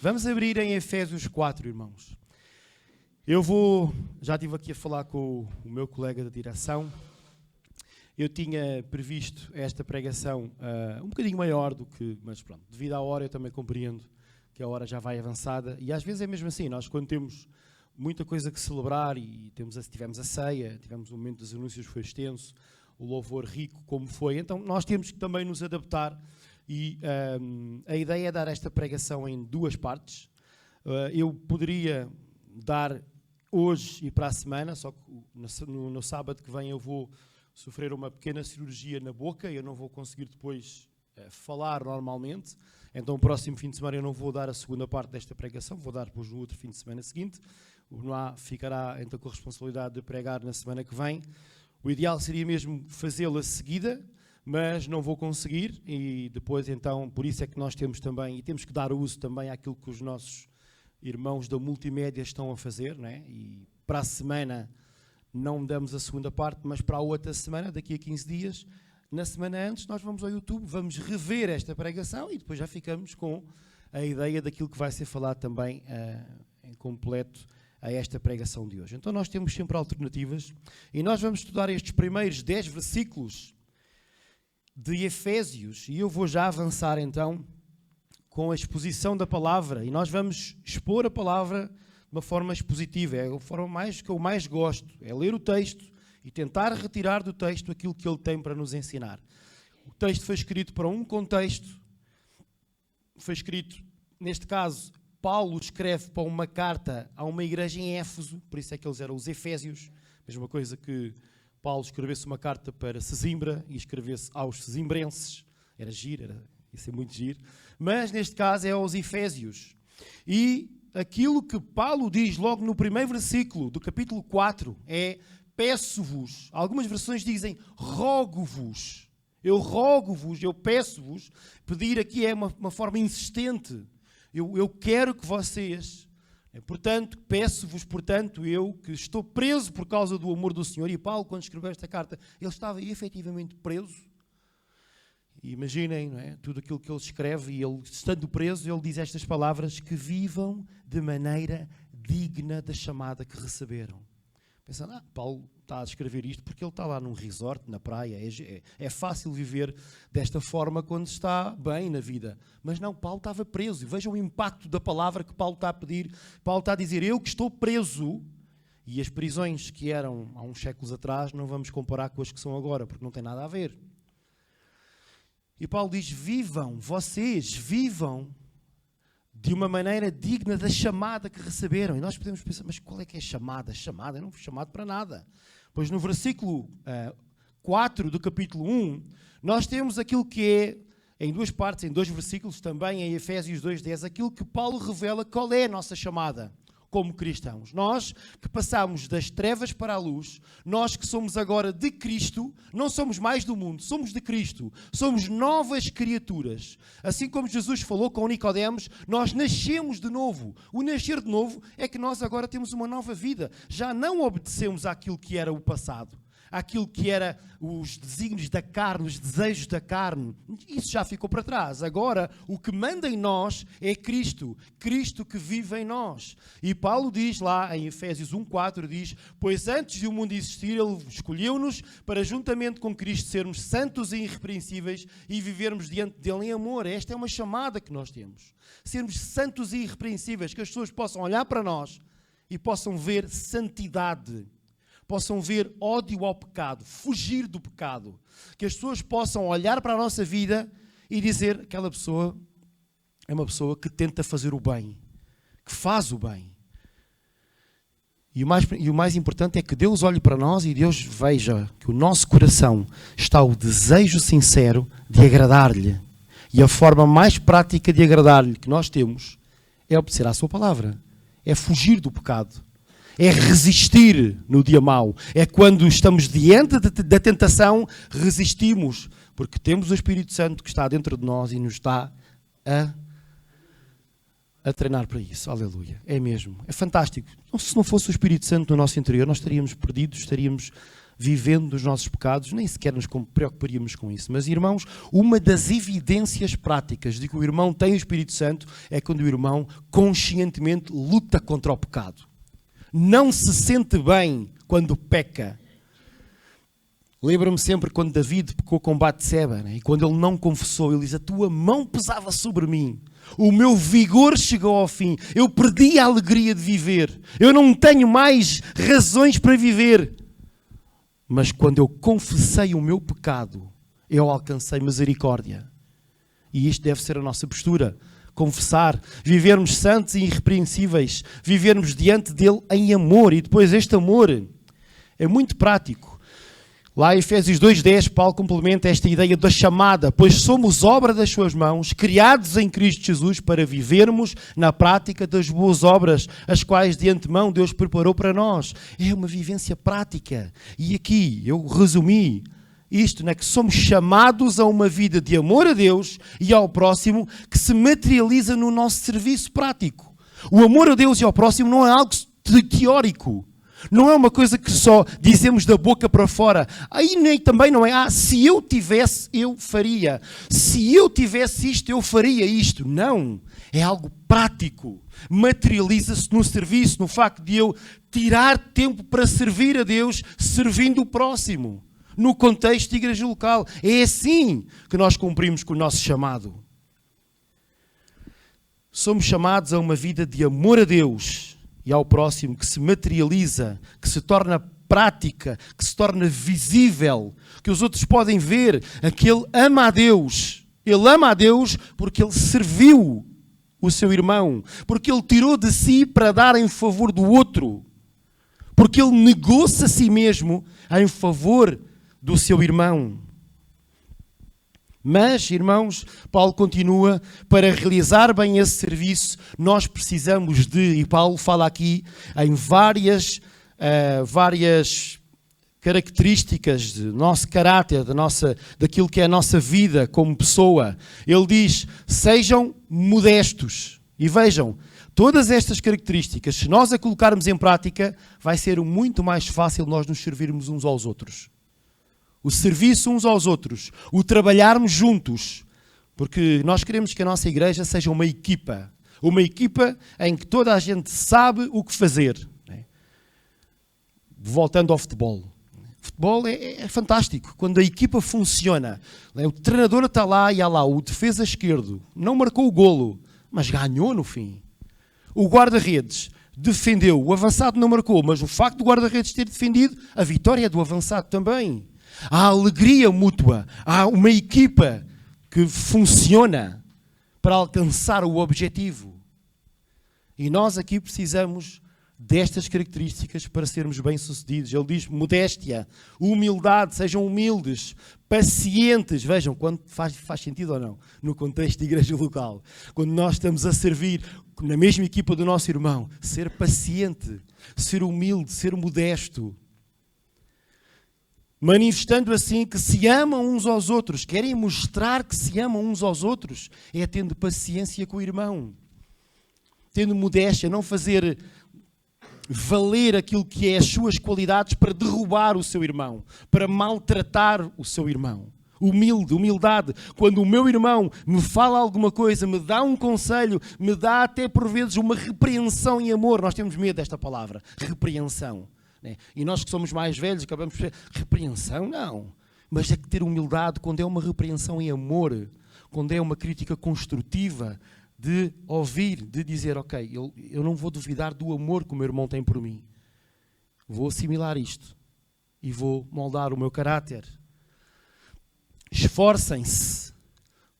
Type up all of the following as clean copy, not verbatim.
Vamos abrir em Efésios 4, irmãos. Já estive aqui a falar com o meu colega da direção. Eu tinha previsto esta pregação um bocadinho maior do que, mas pronto, devido à hora eu também compreendo que a hora já vai avançada e às vezes é mesmo assim, nós quando temos muita coisa que celebrar e tivemos a ceia, tivemos o momento dos anúncios que foi extenso, o louvor rico como foi, então nós temos que também nos adaptar e a ideia é dar esta pregação em duas partes. Eu poderia dar hoje e para a semana, só que no sábado que vem eu vou sofrer uma pequena cirurgia na boca e eu não vou conseguir depois falar normalmente. Então, o próximo fim de semana eu não vou dar a segunda parte desta pregação, vou dar depois no outro fim de semana seguinte. O Noá ficará então com a responsabilidade de pregar na semana que vem. O ideal seria mesmo fazê-la seguida, mas não vou conseguir e depois então, por isso é que nós temos também, e temos que dar uso também àquilo que os nossos irmãos da multimédia estão a fazer, não é? E para a semana não damos a segunda parte, mas para a outra semana, daqui a 15 dias, na semana antes, nós vamos ao YouTube, vamos rever esta pregação e depois já ficamos com a ideia daquilo que vai ser falado também em completo a esta pregação de hoje. Então nós temos sempre alternativas e nós vamos estudar estes primeiros 10 versículos de Efésios e eu vou já avançar então com a exposição da palavra e nós vamos expor a palavra de uma forma expositiva, é a forma que eu mais gosto, é ler o texto e tentar retirar do texto aquilo que ele tem para nos ensinar. O texto foi escrito para um contexto, foi escrito, neste caso, Paulo escreve para uma carta a uma igreja em Éfeso, por isso é que eles eram os Efésios, mesma coisa que Paulo escrevesse uma carta para Sesimbra e escrevesse aos sesimbrenses, era giro, ia ser muito giro, mas neste caso é aos Efésios. E aquilo que Paulo diz logo no primeiro versículo do capítulo 4 é: peço-vos, algumas versões dizem rogo-vos, eu rogo-vos, eu peço-vos. Pedir aqui é uma forma insistente, eu quero que vocês, portanto, peço-vos, portanto, eu que estou preso por causa do amor do Senhor. E Paulo, quando escreveu esta carta, ele estava efetivamente preso. E imaginem, não é? Tudo aquilo que ele escreve, e ele, estando preso, ele diz estas palavras: que vivam de maneira digna da chamada que receberam. Pensando, Paulo está a escrever isto porque ele está lá num resort, na praia, é fácil viver desta forma quando está bem na vida. Mas não, Paulo estava preso, e vejam o impacto da palavra que Paulo está a pedir. Paulo está a dizer: eu que estou preso, e as prisões que eram há uns séculos atrás não vamos comparar com as que são agora, porque não tem nada a ver. E Paulo diz: vocês vivam de uma maneira digna da chamada que receberam. E nós podemos pensar, mas qual é que é a chamada? Chamada? Eu não fui chamado para nada. Pois no versículo 4 do capítulo 1, nós temos aquilo que é, em duas partes, em 2 versículos também, em Efésios 2:10, aquilo que Paulo revela qual é a nossa chamada como cristãos. Nós que passamos das trevas para a luz, nós que somos agora de Cristo, não somos mais do mundo, somos de Cristo, somos novas criaturas. Assim como Jesus falou com Nicodemos, nós nascemos de novo. O nascer de novo é que nós agora temos uma nova vida. Já não obedecemos àquilo que era o passado, àquilo que era os desígnios da carne, os desejos da carne. Isso já ficou para trás. Agora, o que manda em nós é Cristo. Cristo que vive em nós. E Paulo diz lá em Efésios 1:4, diz: pois antes de o mundo existir, Ele escolheu-nos para juntamente com Cristo sermos santos e irrepreensíveis e vivermos diante dEle em amor. Esta é uma chamada que nós temos. Sermos santos e irrepreensíveis, que as pessoas possam olhar para nós e possam ver santidade, possam ver ódio ao pecado, fugir do pecado. Que as pessoas possam olhar para a nossa vida e dizer: aquela pessoa é uma pessoa que tenta fazer o bem, que faz o bem. E o mais importante é que Deus olhe para nós e Deus veja que o nosso coração está o desejo sincero de agradar-lhe. E a forma mais prática de agradar-lhe que nós temos é obedecer à sua palavra, é fugir do pecado. É resistir no dia mau. É quando estamos diante da tentação, resistimos. Porque temos o Espírito Santo que está dentro de nós e nos está a treinar para isso. Aleluia. É mesmo. É fantástico. Se não fosse o Espírito Santo no nosso interior, nós estaríamos perdidos, estaríamos vivendo dos nossos pecados, nem sequer nos preocuparíamos com isso. Mas, irmãos, uma das evidências práticas de que o irmão tem o Espírito Santo é quando o irmão conscientemente luta contra o pecado. Não se sente bem quando peca. Lembro-me sempre quando David pecou com Batseba, né? E quando ele não confessou, ele diz: a tua mão pesava sobre mim, o meu vigor chegou ao fim, eu perdi a alegria de viver, eu não tenho mais razões para viver. Mas quando eu confessei o meu pecado, eu alcancei misericórdia. E isto deve ser a nossa postura. Confessar, vivermos santos e irrepreensíveis, vivermos diante dele em amor. E depois este amor é muito prático. Lá em Efésios 2:10, Paulo complementa esta ideia da chamada, pois somos obra das suas mãos, criados em Cristo Jesus para vivermos na prática das boas obras, as quais de antemão Deus preparou para nós. É uma vivência prática. E aqui eu resumi isto, né, que somos chamados a uma vida de amor a Deus e ao próximo que se materializa no nosso serviço prático. O amor a Deus e ao próximo não é algo teórico. Não é uma coisa que só dizemos da boca para fora. Aí nem também não é, se eu tivesse, eu faria. Se eu tivesse isto, eu faria isto. Não. É algo prático. Materializa-se no serviço, no facto de eu tirar tempo para servir a Deus, servindo o próximo. No contexto de igreja local. É assim que nós cumprimos com o nosso chamado. Somos chamados a uma vida de amor a Deus e ao próximo, que se materializa, que se torna prática, que se torna visível, que os outros podem ver, que ele ama a Deus. Ele ama a Deus porque ele serviu o seu irmão, porque ele tirou de si para dar em favor do outro, porque ele negou-se a si mesmo em favor do seu irmão. Mas, irmãos, Paulo continua, para realizar bem esse serviço, nós precisamos de, e Paulo fala aqui em várias características do nosso caráter, daquilo que é a nossa vida como pessoa. Ele diz, sejam modestos. E vejam, todas estas características, se nós a colocarmos em prática, vai ser muito mais fácil nós nos servirmos uns aos outros. O serviço uns aos outros, o trabalharmos juntos, porque nós queremos que a nossa igreja seja uma equipa em que toda a gente sabe o que fazer. Voltando ao futebol. O futebol é fantástico, quando a equipa funciona. O treinador está lá e há lá o defesa esquerdo, não marcou o golo, mas ganhou no fim. O guarda-redes defendeu, o avançado não marcou, mas o facto do guarda-redes ter defendido, a vitória é do avançado também. Há alegria mútua, há uma equipa que funciona para alcançar o objetivo. E nós aqui precisamos destas características para sermos bem-sucedidos. Ele diz modéstia, humildade, sejam humildes, pacientes. Vejam, quando faz sentido ou não, no contexto de igreja local. Quando nós estamos a servir na mesma equipa do nosso irmão, ser paciente, ser humilde, ser modesto. Manifestando assim que se amam uns aos outros, querem mostrar que se amam uns aos outros, é tendo paciência com o irmão, tendo modéstia, não fazer valer aquilo que é as suas qualidades para derrubar o seu irmão, para maltratar o seu irmão. Humildade, quando o meu irmão me fala alguma coisa, me dá um conselho, me dá até por vezes uma repreensão em amor, nós temos medo desta palavra, repreensão. E nós que somos mais velhos acabamos por dizer, repreensão não, mas é que ter humildade quando é uma repreensão em amor, quando é uma crítica construtiva, de ouvir, de dizer, ok, eu não vou duvidar do amor que o meu irmão tem por mim, vou assimilar isto e vou moldar o meu caráter. Esforcem-se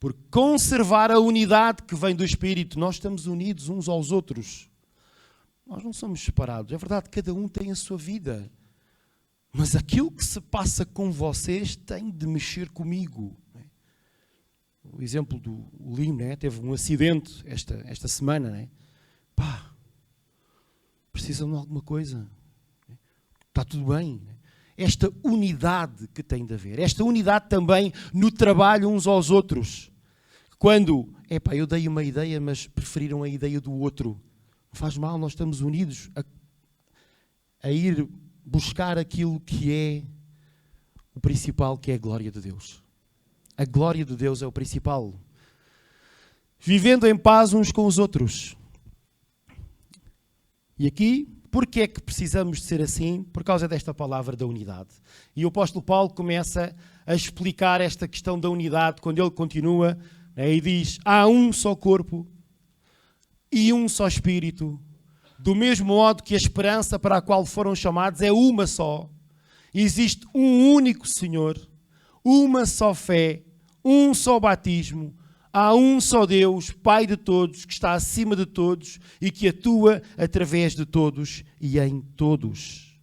por conservar a unidade que vem do Espírito. Nós estamos unidos uns aos outros. Nós não somos separados. É verdade, cada um tem a sua vida. Mas aquilo que se passa com vocês tem de mexer comigo. O exemplo do Lino, teve um acidente esta semana. Precisam de alguma coisa. Está tudo bem. Esta unidade que tem de haver. Esta unidade também no trabalho uns aos outros. Quando, eu dei uma ideia, mas preferiram a ideia do outro. Não faz mal, nós estamos unidos a ir buscar aquilo que é o principal, que é a glória de Deus. A glória de Deus é o principal. Vivendo em paz uns com os outros. E aqui, porquê é que precisamos de ser assim? Por causa desta palavra da unidade. E o apóstolo Paulo começa a explicar esta questão da unidade quando ele continua, né, e diz: há um só corpo e um só espírito, do mesmo modo que a esperança para a qual foram chamados é uma só. Existe um único Senhor, uma só fé, um só batismo. Há um só Deus, Pai de todos, que está acima de todos e que atua através de todos e em todos.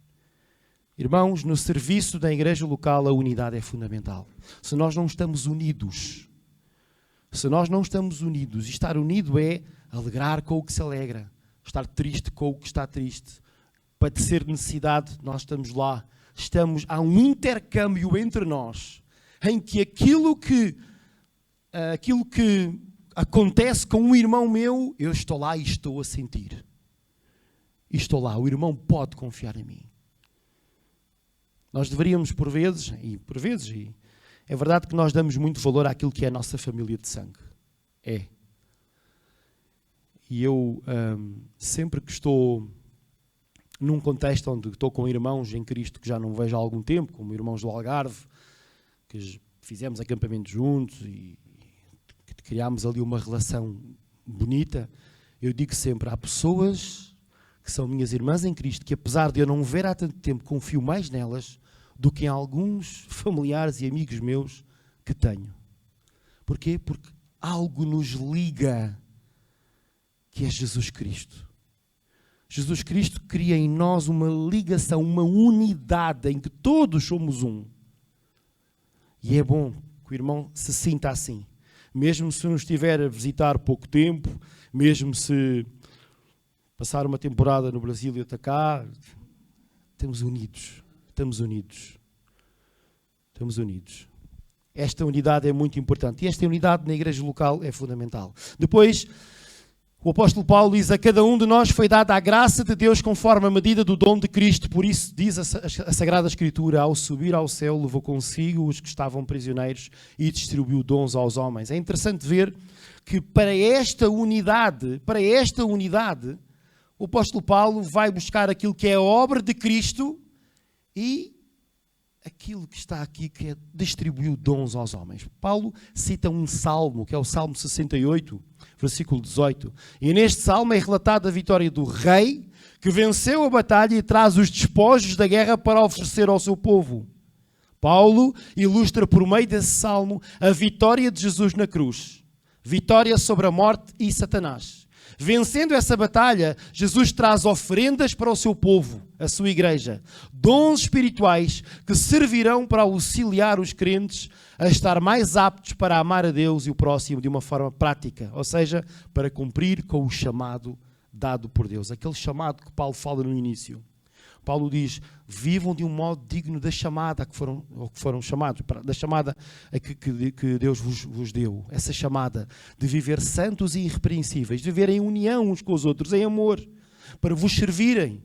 Irmãos, no serviço da igreja local a unidade é fundamental. Se nós não estamos unidos, e estar unido é alegrar com o que se alegra, estar triste com o que está triste, padecer necessidade, nós estamos lá. Há um intercâmbio entre nós, em que aquilo que acontece com um irmão meu, eu estou lá e estou a sentir. E estou lá, o irmão pode confiar em mim. Nós deveríamos, por vezes, é verdade que nós damos muito valor àquilo que é a nossa família de sangue. É. E eu, sempre que estou num contexto onde estou com irmãos em Cristo que já não vejo há algum tempo, como irmãos do Algarve, que fizemos acampamento juntos e criámos ali uma relação bonita, eu digo sempre, há pessoas que são minhas irmãs em Cristo, que apesar de eu não ver há tanto tempo, confio mais nelas do que em alguns familiares e amigos meus que tenho. Porquê? Porque algo nos liga, que é Jesus Cristo. Jesus Cristo cria em nós uma ligação, uma unidade em que todos somos um. E é bom que o irmão se sinta assim. Mesmo se nos estiver a visitar pouco tempo, mesmo se passar uma temporada no Brasil e atacar, estamos unidos. Esta unidade é muito importante. E esta unidade na igreja local é fundamental. Depois, o apóstolo Paulo diz: a cada um de nós foi dada a graça de Deus conforme a medida do dom de Cristo. Por isso, diz a Sagrada Escritura, ao subir ao céu, levou consigo os que estavam prisioneiros e distribuiu dons aos homens. É interessante ver que para esta unidade, o apóstolo Paulo vai buscar aquilo que é a obra de Cristo e aquilo que está aqui, que é distribuiu dons aos homens. Paulo cita um salmo, que é o Salmo 68, versículo 18. E neste salmo é relatada a vitória do rei, que venceu a batalha e traz os despojos da guerra para oferecer ao seu povo. Paulo ilustra por meio desse salmo a vitória de Jesus na cruz. Vitória sobre a morte e Satanás. Vencendo essa batalha, Jesus traz oferendas para o seu povo, a sua igreja. Dons espirituais que servirão para auxiliar os crentes a estar mais aptos para amar a Deus e o próximo de uma forma prática. Ou seja, para cumprir com o chamado dado por Deus. Aquele chamado que Paulo fala no início. Paulo diz: vivam de um modo digno da chamada a que foram chamados, da chamada a que Deus vos deu. Essa chamada de viver santos e irrepreensíveis, de viver em união uns com os outros, em amor, para vos servirem.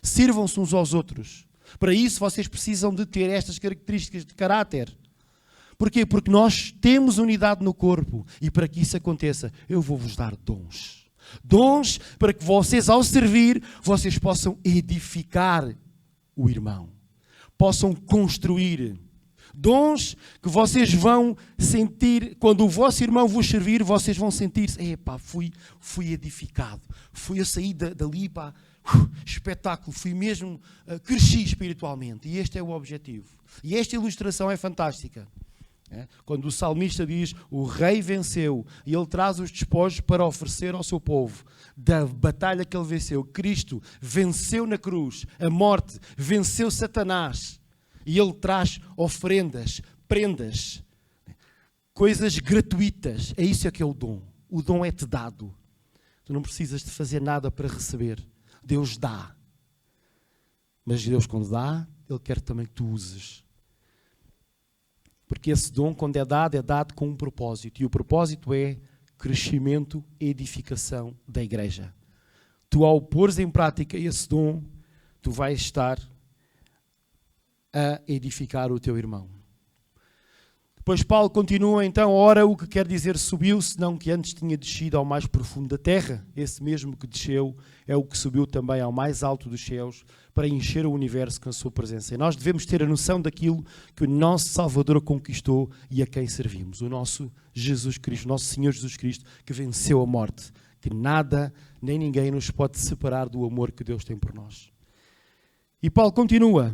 Sirvam-se uns aos outros. Para isso vocês precisam de ter estas características de caráter. Porquê? Porque nós temos unidade no corpo e para que isso aconteça, eu vou-vos dar dons. Dons para que vocês, ao servir, vocês possam edificar o irmão. Possam construir. Dons que vocês vão sentir, quando o vosso irmão vos servir, vocês vão sentir-se: epá, fui edificado. Fui a sair dali, pá, espetáculo. Fui mesmo, cresci espiritualmente. E este é o objetivo. E esta ilustração é fantástica. Quando o salmista diz: o rei venceu, e ele traz os despojos para oferecer ao seu povo da batalha que ele venceu. Cristo venceu na cruz a morte, venceu Satanás, e ele traz oferendas, prendas, coisas gratuitas. É isso que é o dom. O dom é-te dado. Tu não precisas de fazer nada para receber. Deus dá. Mas Deus, quando dá, Ele quer também que tu uses. Porque esse dom, quando é dado com um propósito. E o propósito é crescimento e edificação da igreja. Tu, ao pôres em prática esse dom, tu vais estar a edificar o teu irmão. Depois Paulo continua então, ora o que quer dizer subiu, senão que antes tinha descido ao mais profundo da terra. Esse mesmo que desceu é o que subiu também ao mais alto dos céus para encher o universo com a sua presença. E nós devemos ter a noção daquilo que o nosso Salvador conquistou e a quem servimos. O nosso Jesus Cristo, o nosso Senhor Jesus Cristo, que venceu a morte. Que nada nem ninguém nos pode separar do amor que Deus tem por nós. E Paulo continua,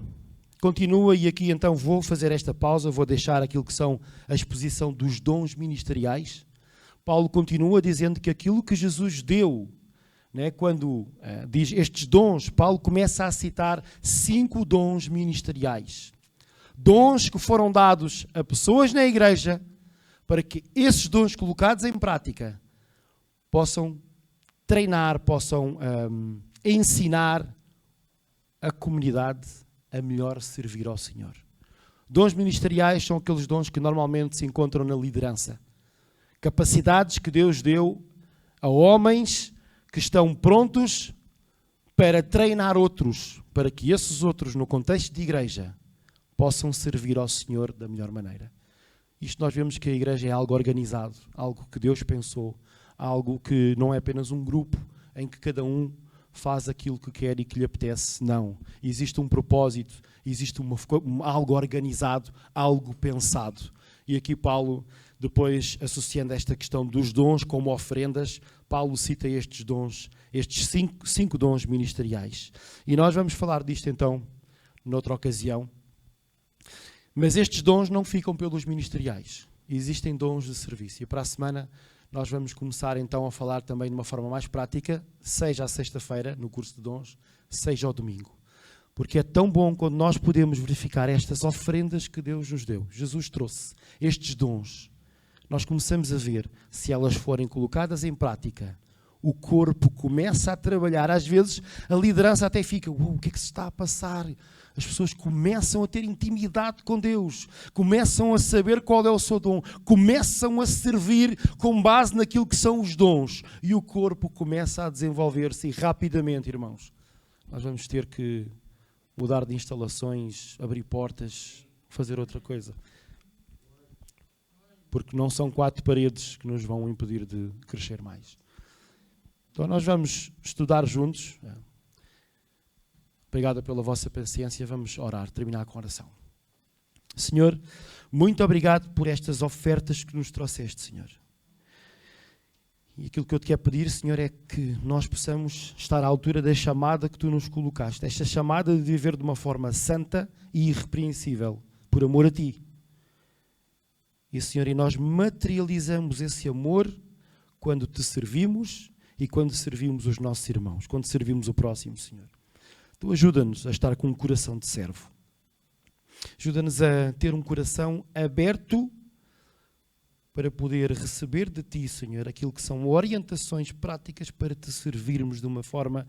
e aqui então vou fazer esta pausa, vou deixar aquilo que são a exposição dos dons ministeriais. Paulo continua dizendo que aquilo que Jesus deu, né, quando diz estes dons, Paulo começa a citar 5 dons ministeriais. Dons que foram dados a pessoas na igreja para que esses dons colocados em prática possam treinar, possam ensinar a comunidade a melhor servir ao Senhor. Dons ministeriais são aqueles dons que normalmente se encontram na liderança. Capacidades que Deus deu a homens que estão prontos para treinar outros, para que esses outros, no contexto de igreja, possam servir ao Senhor da melhor maneira. Isto nós vemos que a igreja é algo organizado, algo que Deus pensou, algo que não é apenas um grupo em que cada um faz aquilo que quer e que lhe apetece. Não. Existe um propósito, existe algo organizado, algo pensado. E aqui Paulo, depois associando esta questão dos dons como ofrendas, Paulo cita estes dons, estes cinco dons ministeriais. E nós vamos falar disto então noutra ocasião. Mas estes dons não ficam pelos ministeriais. Existem dons de serviço. E para a semana nós vamos começar então a falar também de uma forma mais prática, seja à sexta-feira, no curso de dons, seja ao domingo. Porque é tão bom quando nós podemos verificar estas ofrendas que Deus nos deu. Jesus trouxe estes dons. Nós começamos a ver, se elas forem colocadas em prática, o corpo começa a trabalhar. Às vezes a liderança até fica, o que é que se está a passar? As pessoas começam a ter intimidade com Deus, começam a saber qual é o seu dom, começam a servir com base naquilo que são os dons e o corpo começa a desenvolver-se. E rapidamente, irmãos, nós vamos ter que mudar de instalações, abrir portas, fazer outra coisa. Porque não são 4 paredes que nos vão impedir de crescer mais. Então nós vamos estudar juntos. Obrigado pela vossa paciência. Vamos orar, terminar com a oração. Senhor, muito obrigado por estas ofertas que nos trouxeste, Senhor. E aquilo que eu te quero pedir, Senhor, é que nós possamos estar à altura da chamada que tu nos colocaste. Esta chamada de viver de uma forma santa e irrepreensível, por amor a ti. E, Senhor, e nós materializamos esse amor quando te servimos e quando servimos os nossos irmãos, quando servimos o próximo, Senhor. Tu ajuda-nos a estar com um coração de servo. Ajuda-nos a ter um coração aberto para poder receber de ti, Senhor, aquilo que são orientações práticas para te servirmos de uma forma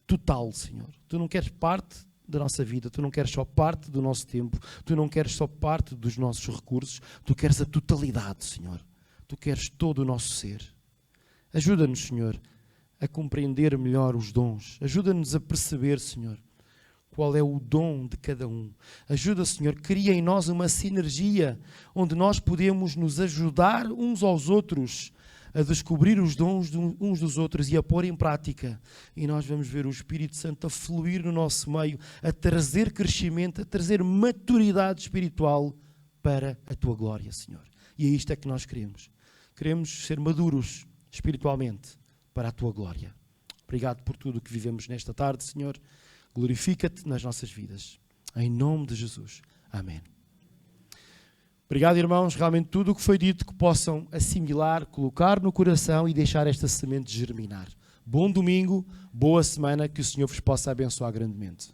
total, Senhor. Tu não queres parte da nossa vida, tu não queres só parte do nosso tempo, tu não queres só parte dos nossos recursos, tu queres a totalidade, Senhor. Tu queres todo o nosso ser. Ajuda-nos, Senhor, a compreender melhor os dons. Ajuda-nos a perceber, Senhor, qual é o dom de cada um. Ajuda, Senhor, cria em nós uma sinergia onde nós podemos nos ajudar uns aos outros a descobrir os dons uns dos outros e a pôr em prática. E nós vamos ver o Espírito Santo a fluir no nosso meio, a trazer crescimento, a trazer maturidade espiritual para a tua glória, Senhor. E é isto é que nós queremos. Queremos ser maduros espiritualmente para a tua glória. Obrigado por tudo o que vivemos nesta tarde, Senhor. Glorifica-te nas nossas vidas. Em nome de Jesus. Amém. Obrigado, irmãos. Realmente tudo o que foi dito que possam assimilar, colocar no coração e deixar esta semente germinar. Bom domingo, boa semana, que o Senhor vos possa abençoar grandemente.